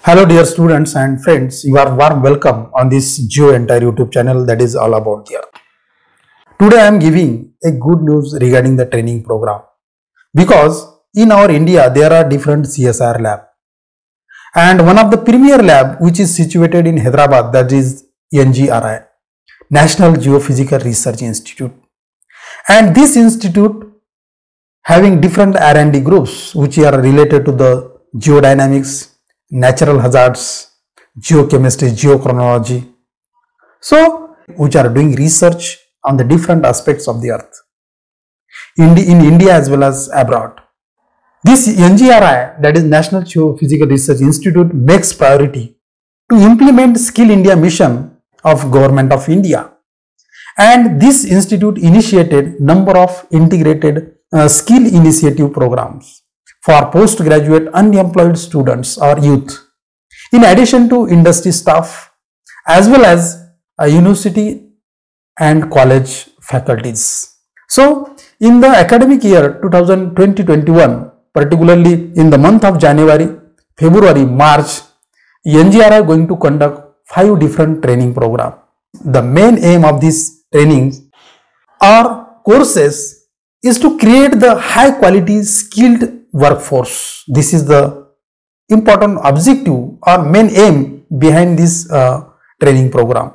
Hello dear students and friends, you are warm welcome on this GeoEntire YouTube channel that is all about the earth. Today I am giving a good news regarding the training program because in our India there are different CSR lab and one of the premier lab which is situated in Hyderabad, that is NGRI, National Geophysical Research Institute, and this institute having different R&D groups which are related to the geodynamics, natural hazards, geochemistry, geochronology, so which are doing research on the different aspects of the earth in India as well as abroad. This NGRI, that is National Geophysical Research Institute, makes priority to implement Skill India mission of Government of India, and this institute initiated number of integrated skill initiative programs for postgraduate unemployed students or youth, in addition to industry staff as well as university and college faculties. So, in the academic year 2020-21, particularly in the month of January, February, March, NGRI is going to conduct 5 different training programs. The main aim of these trainings or courses is to create the high quality skilled workforce. This is the important objective or main aim behind this training program,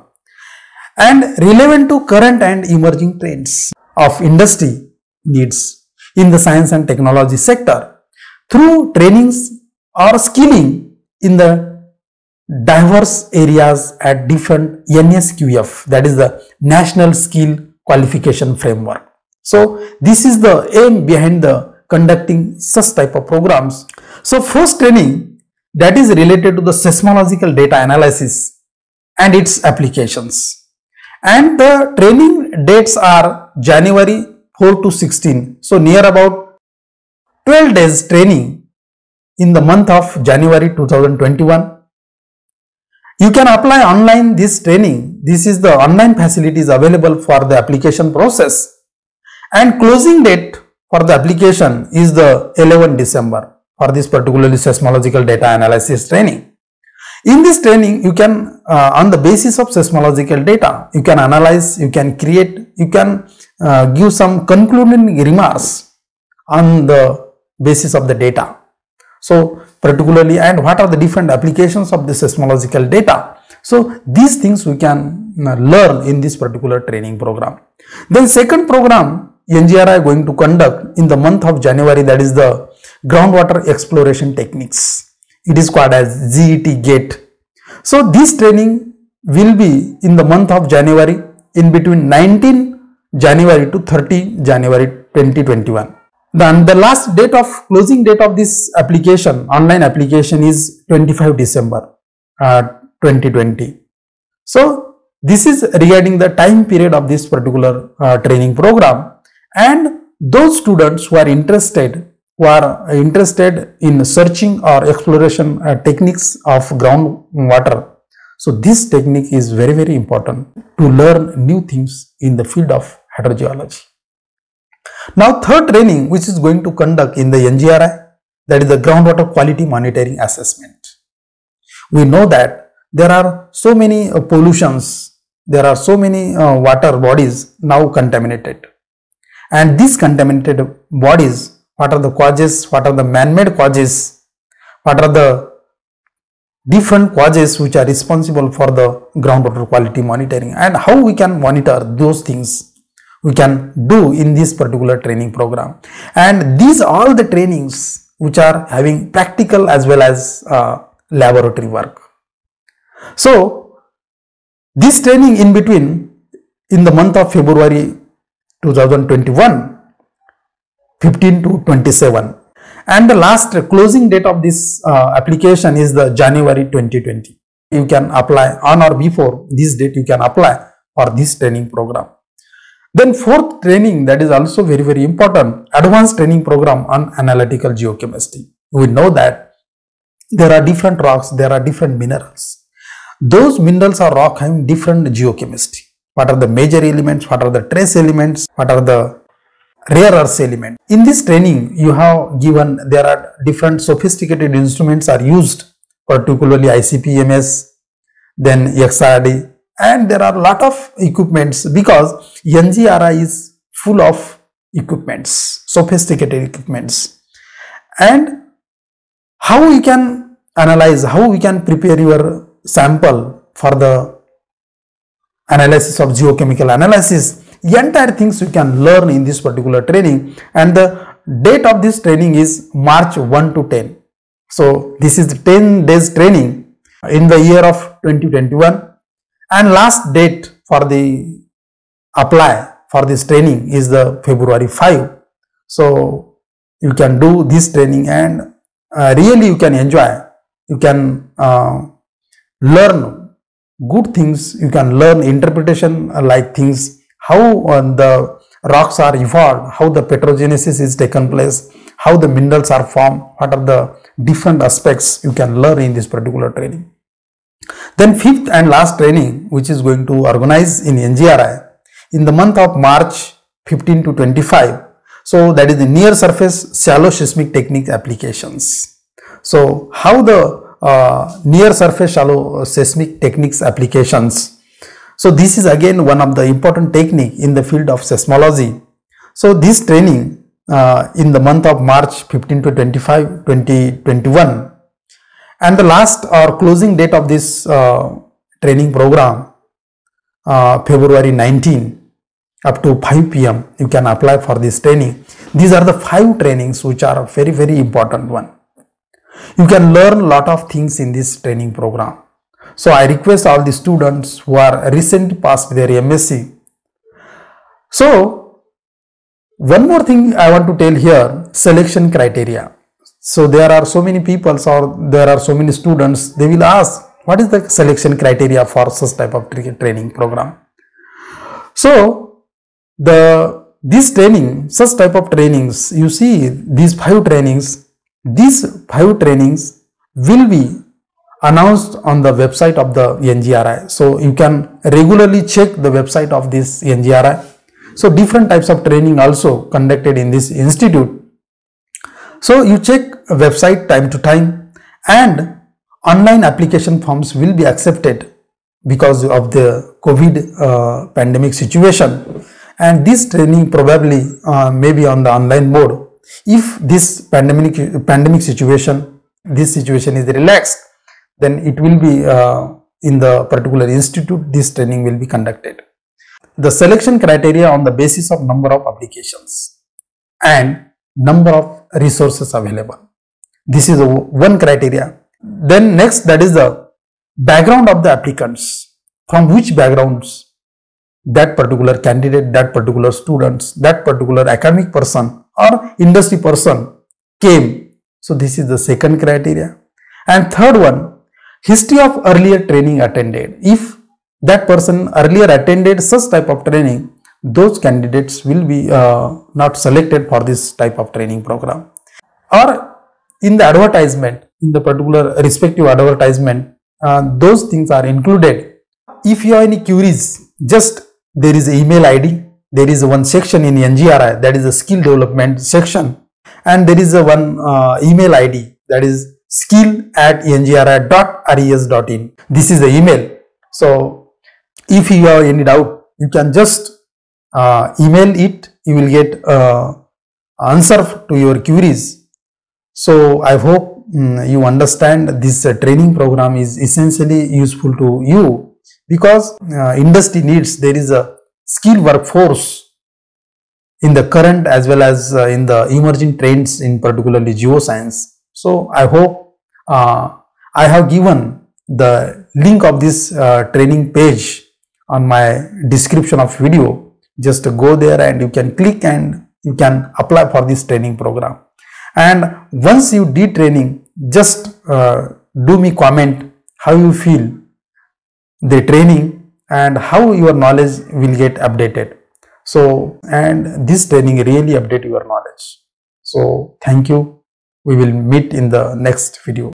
and relevant to current and emerging trends of industry needs in the science and technology sector through trainings or skilling in the diverse areas at different NSQF, that is the National Skill Qualification Framework. So this is the aim behind the conducting such type of programs. So first training, that is related to the seismological data analysis and its applications, and the training dates are January 4 to 16. So near about 12 days training in the month of January 2021. You can apply online this training. This is the online facilities available for the application process, and closing date for the application is the 11 December for this particularly seismological data analysis training. In this training, you can on the basis of seismological data, you can analyze, you can create, you can give some concluding remarks on the basis of the data. So particularly, and what are the different applications of the seismological data. So these things we can learn in this particular training program. Then second program, NGRI is going to conduct in the month of January, that is the groundwater exploration techniques. It is called as GET GATE. So this training will be in the month of January, in between 19 January to 30 January 2021. Then the last date of closing date of this application, online application, is 25 December 2020. So this is regarding the time period of this particular training program, and those students who are interested in searching or exploration techniques of groundwater. So this technique is very important to learn new things in the field of hydrogeology. Now third training which is going to conduct in the NGRI, that is the groundwater quality monitoring assessment. We know that there are so many pollutions, there are so many water bodies now contaminated, and these contaminated bodies, what are the causes, what are the man-made causes, what are the different causes which are responsible for the groundwater quality monitoring, and how we can monitor those things we can do in this particular training program. And these are all the trainings which are having practical as well as laboratory work. So this training in between, in the month of February 2021, 15 to 27, and the last closing date of this application is the January 2020. You can apply on or before this date, you can apply for this training program. Then fourth training, that is also very important, advanced training program on analytical geochemistry. We know that there are different rocks, there are different minerals. Those minerals or rock having different geochemistry. What are the major elements, what are the trace elements, what are the rare earth elements. In this training, you have given, there are different sophisticated instruments are used particularly ICP-MS, then XRD, and there are a lot of equipments because NGRI is full of equipments, sophisticated equipments. And how we can analyze, how we can prepare your sample for the analysis of geochemical analysis, entire things you can learn in this particular training, and the date of this training is March 1 to 10. So this is the 10 days training in the year of 2021, and last date for the apply for this training is the February 5. So you can do this training and really you can enjoy, you can learn good things, you can learn interpretation like things, how the rocks are evolved, how the petrogenesis is taken place, how the minerals are formed, what are the different aspects you can learn in this particular training. Then fifth and last training, which is going to organize in NGRI in the month of March 15 to 25. So that is the near surface shallow seismic technique applications. So how the near surface shallow seismic techniques applications. So this is again one of the important technique in the field of seismology. So this training in the month of March 15 to 25, 2021, and the last or closing date of this training program, February 19 up to 5 p.m. you can apply for this training. These are the 5 trainings which are very, very important one. You can learn a lot of things in this training program. So I request all the students who are recently passed their MSc. So one more thing I want to tell here, selection criteria. So there are so many people or there are so many students, they will ask, what is the selection criteria for such type of training program? So this training, such type of trainings, you see these 5 trainings, will be announced on the website of the NGRI. So you can regularly check the website of this NGRI. So different types of training also conducted in this institute. So you check a website time to time, and online application forms will be accepted because of the COVID pandemic situation, and this training probably may be on the online mode. If this pandemic situation, is relaxed, then it will be in the particular institute, this training will be conducted. The selection criteria on the basis of number of applications and number of resources available. This is one criteria. Then next, that is the background of the applicants, from which backgrounds that particular candidate, that particular students, that particular academic person or industry person came. So this is the second criteria. And third one, history of earlier training attended. If that person earlier attended such type of training, those candidates will be not selected for this type of training program. Or in the advertisement, in the particular respective advertisement, those things are included. If you have any queries, just there is an email ID, there is one section in NGRI, that is a skill development section, and there is a one email ID, that is skill@ngri.res.in. This is the email. So if you have any doubt, you can just email it, you will get answer to your queries. So I hope you understand this training program is essentially useful to you, because industry needs, there is a skilled workforce in the current as well as in the emerging trends in particularly geoscience. So I hope I have given the link of this training page on my description of video. Just go there and you can click and you can apply for this training program. And once you did training, just do me comment how you feel the training and how your knowledge will get updated. So, and this training really update your knowledge. So thank you. We will meet in the next video.